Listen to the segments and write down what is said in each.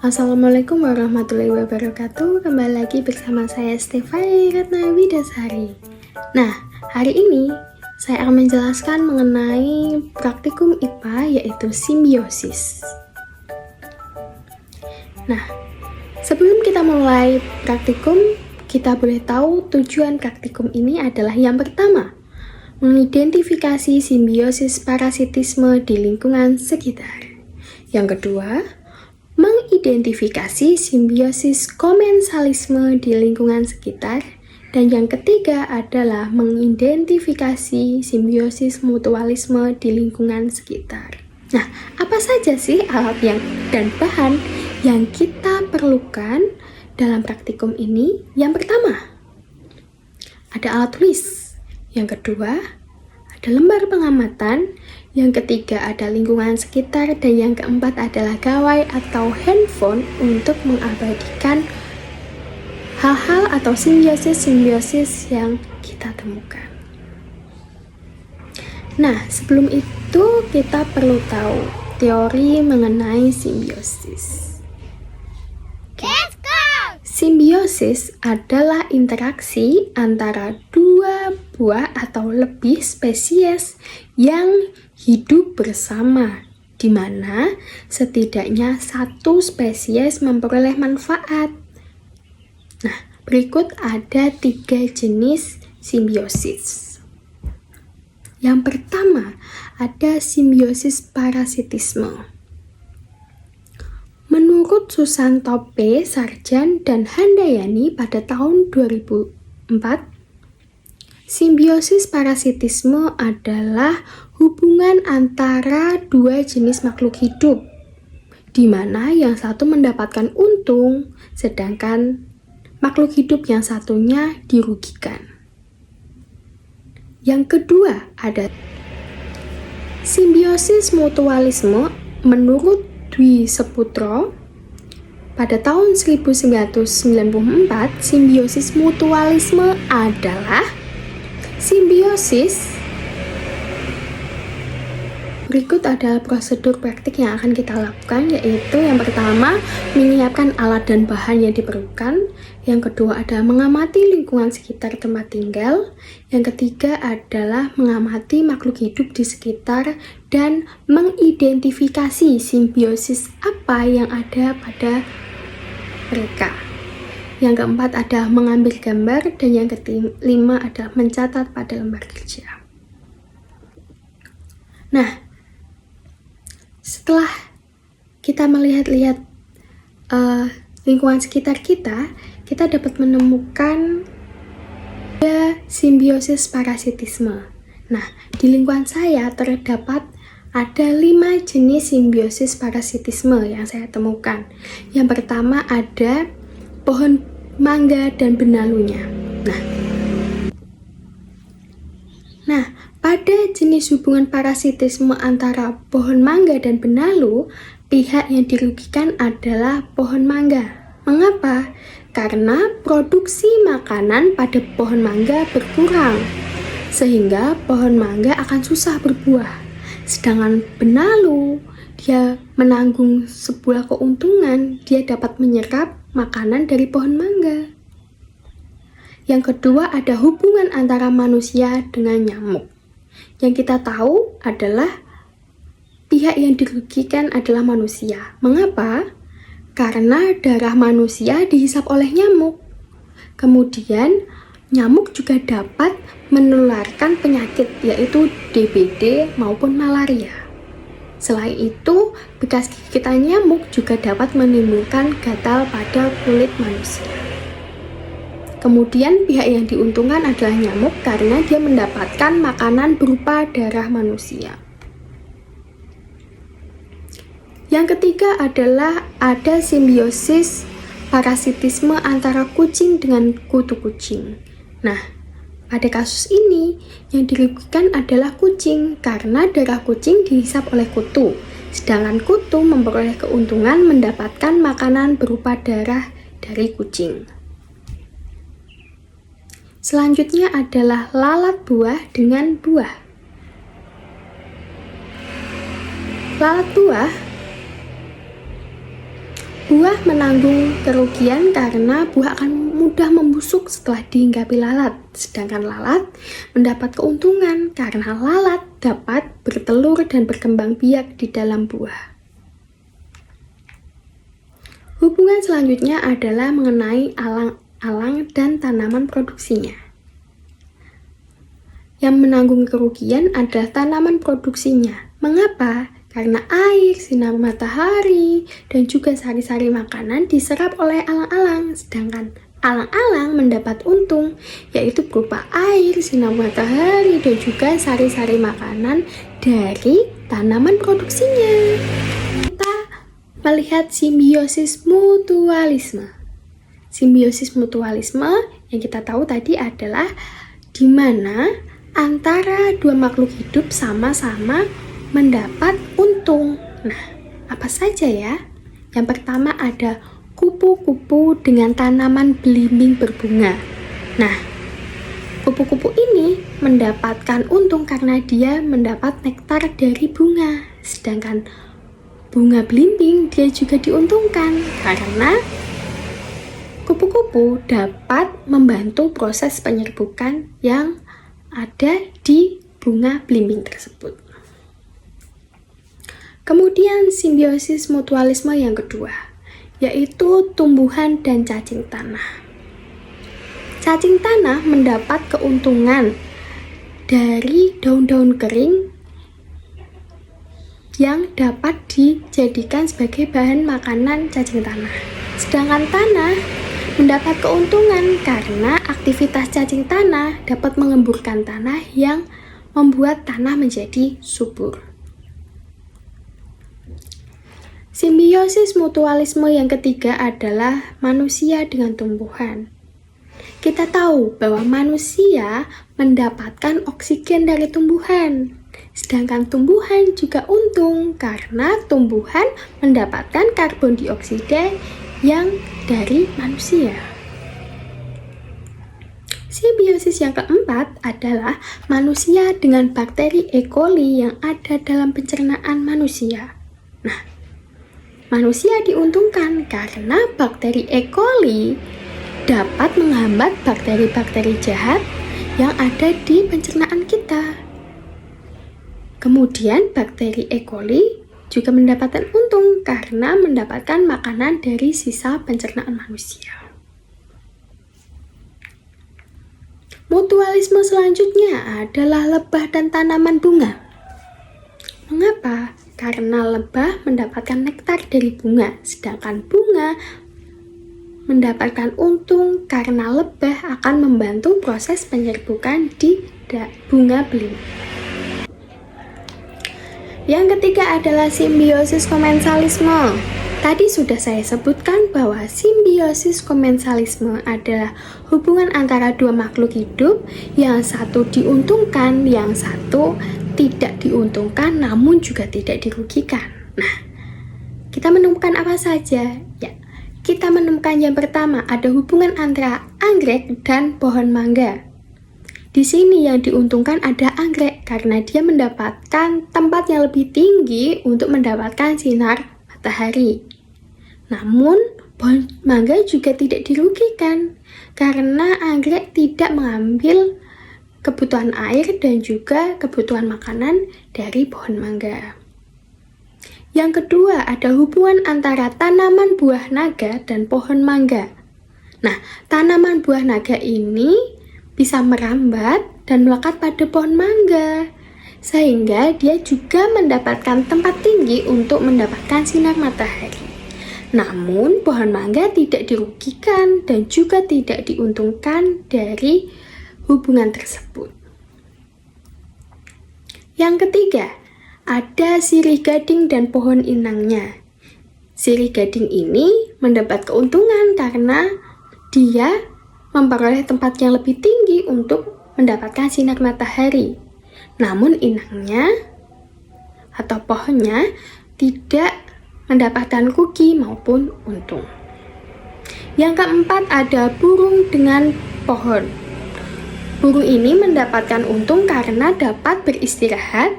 Assalamualaikum warahmatullahi wabarakatuh. Kembali lagi bersama saya Stefani Ratna Widasari. Nah, hari ini saya akan menjelaskan mengenai praktikum IPA yaitu simbiosis. Nah, sebelum kita mulai praktikum, kita boleh tahu tujuan praktikum ini adalah yang pertama, mengidentifikasi simbiosis parasitisme di lingkungan sekitar. Yang kedua, mengidentifikasi simbiosis komensalisme di lingkungan sekitar. Dan yang ketiga adalah mengidentifikasi simbiosis mutualisme di lingkungan sekitar. Nah, apa saja sih alat dan bahan yang kita perlukan dalam praktikum ini? Yang pertama, ada alat tulis. Yang kedua, ada lembar pengamatan. Yang ketiga ada lingkungan sekitar, dan yang keempat adalah gawai atau handphone untuk mengabadikan hal-hal atau simbiosis yang kita temukan. Nah, sebelum itu kita perlu tahu teori mengenai simbiosis. Let's go! Simbiosis adalah interaksi antara dua buah atau lebih spesies yang hidup bersama, di mana setidaknya satu spesies memperoleh manfaat. Nah, berikut ada 3 jenis simbiosis. Yang pertama, ada simbiosis parasitisme. Menurut Susanto P. Sarjan dan Handayani pada tahun 2004, simbiosis parasitisme adalah hubungan antara dua jenis makhluk hidup, di mana yang satu mendapatkan untung, sedangkan makhluk hidup yang satunya dirugikan. Yang kedua, ada simbiosis mutualisme. Menurut Dwi Seputro, pada tahun 1994, simbiosis mutualisme adalah simbiosis. Berikut adalah prosedur praktik yang akan kita lakukan, yaitu yang pertama, menyiapkan alat dan bahan yang diperlukan. Yang kedua adalah mengamati lingkungan sekitar tempat tinggal. Yang ketiga adalah mengamati makhluk hidup di sekitar dan mengidentifikasi simbiosis apa yang ada pada mereka. Yang keempat adalah mengambil gambar, dan yang kelima adalah mencatat pada lembar kerja. Nah, setelah kita melihat-lihat lingkungan sekitar kita dapat menemukan simbiosis parasitisme. Nah, di lingkungan saya terdapat ada 5 jenis simbiosis parasitisme yang saya temukan. Yang pertama ada pohon mangga dan benalunya. Nah, pada jenis hubungan parasitisme antara pohon mangga dan benalu, pihak yang dirugikan adalah pohon mangga. Mengapa? Karena produksi makanan pada pohon mangga berkurang, sehingga pohon mangga akan susah berbuah. Sedangkan benalu, dia menanggung sebuah keuntungan, dia dapat menyerap makanan dari pohon mangga. Yang kedua ada hubungan antara manusia dengan nyamuk. Yang kita tahu adalah pihak yang dirugikan adalah manusia. Mengapa? Karena darah manusia dihisap oleh nyamuk. Kemudian nyamuk juga dapat menularkan penyakit, yaitu DBD maupun malaria. Selain itu, bekas gigitan nyamuk juga dapat menimbulkan gatal pada kulit manusia. Kemudian pihak yang diuntungkan adalah nyamuk karena dia mendapatkan makanan berupa darah manusia. Yang ketiga adalah ada simbiosis parasitisme antara kucing dengan kutu kucing. Nah, pada kasus ini yang dirugikan adalah kucing karena darah kucing dihisap oleh kutu, sedangkan kutu memperoleh keuntungan mendapatkan makanan berupa darah dari kucing. Selanjutnya adalah lalat buah dengan buah. Lalat buah Buah menanggung kerugian karena buah akan mudah membusuk setelah dihinggapi lalat, sedangkan lalat mendapat keuntungan karena lalat dapat bertelur dan berkembang biak di dalam buah. Hubungan selanjutnya adalah mengenai alang-alang dan tanaman produksinya. Yang menanggung kerugian adalah tanaman produksinya. Mengapa? Karena air, sinar matahari, dan juga sari-sari makanan diserap oleh alang-alang, sedangkan alang-alang mendapat untung, yaitu berupa air, sinar matahari, dan juga sari-sari makanan dari tanaman produksinya. Kita melihat simbiosis mutualisme. Simbiosis mutualisme yang kita tahu tadi adalah di mana antara dua makhluk hidup sama-sama mendapat untung. Nah, apa saja ya? Yang pertama ada kupu-kupu dengan tanaman belimbing berbunga. Nah, kupu-kupu ini mendapatkan untung karena dia mendapat nektar dari bunga. Sedangkan bunga belimbing dia juga diuntungkan karena kupu-kupu dapat membantu proses penyerbukan yang ada di bunga belimbing tersebut. Kemudian simbiosis mutualisme yang kedua, yaitu tumbuhan dan cacing tanah. Cacing tanah mendapat keuntungan dari daun-daun kering yang dapat dijadikan sebagai bahan makanan cacing tanah. Sedangkan tanah mendapat keuntungan karena aktivitas cacing tanah dapat mengemburkan tanah yang membuat tanah menjadi subur. Simbiosis mutualisme yang ketiga adalah manusia dengan tumbuhan. Kita tahu bahwa manusia mendapatkan oksigen dari tumbuhan, sedangkan tumbuhan juga untung karena tumbuhan mendapatkan karbon dioksida yang dari manusia. Simbiosis yang keempat adalah manusia dengan bakteri E. coli yang ada dalam pencernaan manusia. Nah, manusia diuntungkan karena bakteri E. coli dapat menghambat bakteri-bakteri jahat yang ada di pencernaan kita. Kemudian bakteri E. coli juga mendapatkan untung karena mendapatkan makanan dari sisa pencernaan manusia. Mutualisme selanjutnya adalah lebah dan tanaman bunga. Mengapa? Karena lebah mendapatkan nektar dari bunga, sedangkan bunga mendapatkan untung karena lebah akan membantu proses penyerbukan di bunga belimbing. Yang ketiga adalah simbiosis komensalisme. Tadi sudah saya sebutkan bahwa simbiosis komensalisme adalah hubungan antara dua makhluk hidup, yang satu diuntungkan, yang satu tidak diuntungkan namun juga tidak dirugikan. Nah, kita menemukan apa saja? Ya, kita menemukan yang pertama ada hubungan antara anggrek dan pohon mangga. Di sini yang diuntungkan ada anggrek karena dia mendapatkan tempat yang lebih tinggi untuk mendapatkan sinar matahari. Namun, pohon mangga juga tidak dirugikan karena anggrek tidak mengambil kebutuhan air dan juga kebutuhan makanan dari pohon mangga. Yang kedua, ada hubungan antara tanaman buah naga dan pohon mangga. Nah, tanaman buah naga ini bisa merambat dan melekat pada pohon mangga, sehingga dia juga mendapatkan tempat tinggi untuk mendapatkan sinar matahari. Namun, pohon mangga tidak dirugikan dan juga tidak diuntungkan dari hubungan tersebut. Yang ketiga, ada sirih gading dan pohon inangnya. Sirih gading ini mendapat keuntungan karena dia memperoleh tempat yang lebih tinggi untuk mendapatkan sinar matahari. Namun inangnya atau pohonnya tidak mendapatkan rugi maupun untung. Yang keempat ada burung dengan pohon. Burung ini mendapatkan untung karena dapat beristirahat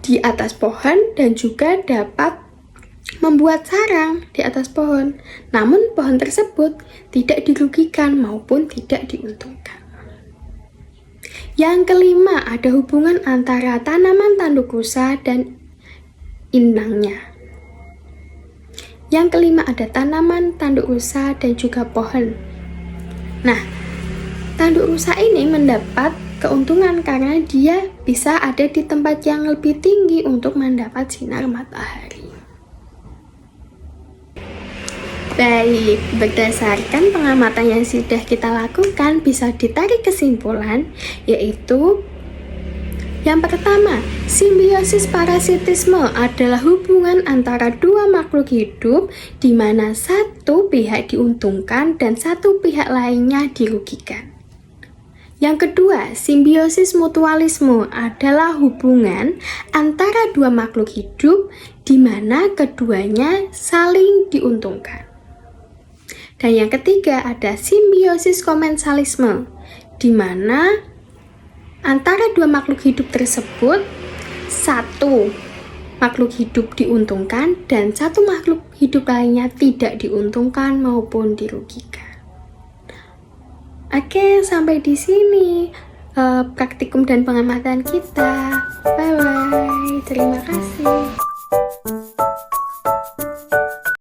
di atas pohon dan juga dapat membuat sarang di atas pohon, namun pohon tersebut tidak dirugikan maupun tidak diuntungkan. Yang kelima, ada hubungan antara tanaman tanduk rusa dan inangnya. Yang kelima, ada tanaman tanduk rusa dan juga pohon. Nah, tanduk rusa ini mendapat keuntungan karena dia bisa ada di tempat yang lebih tinggi untuk mendapat sinar matahari. Baik, berdasarkan pengamatan yang sudah kita lakukan, bisa ditarik kesimpulan, yaitu yang pertama, simbiosis parasitisme adalah hubungan antara dua makhluk hidup di mana satu pihak diuntungkan dan satu pihak lainnya dirugikan. Yang kedua, simbiosis mutualisme adalah hubungan antara dua makhluk hidup di mana keduanya saling diuntungkan. Dan yang ketiga, ada simbiosis komensalisme, di mana antara dua makhluk hidup tersebut, satu makhluk hidup diuntungkan dan satu makhluk hidup lainnya tidak diuntungkan maupun dirugikan. Oke, sampai di sini praktikum dan pengamatan kita. Bye-bye. Terima kasih.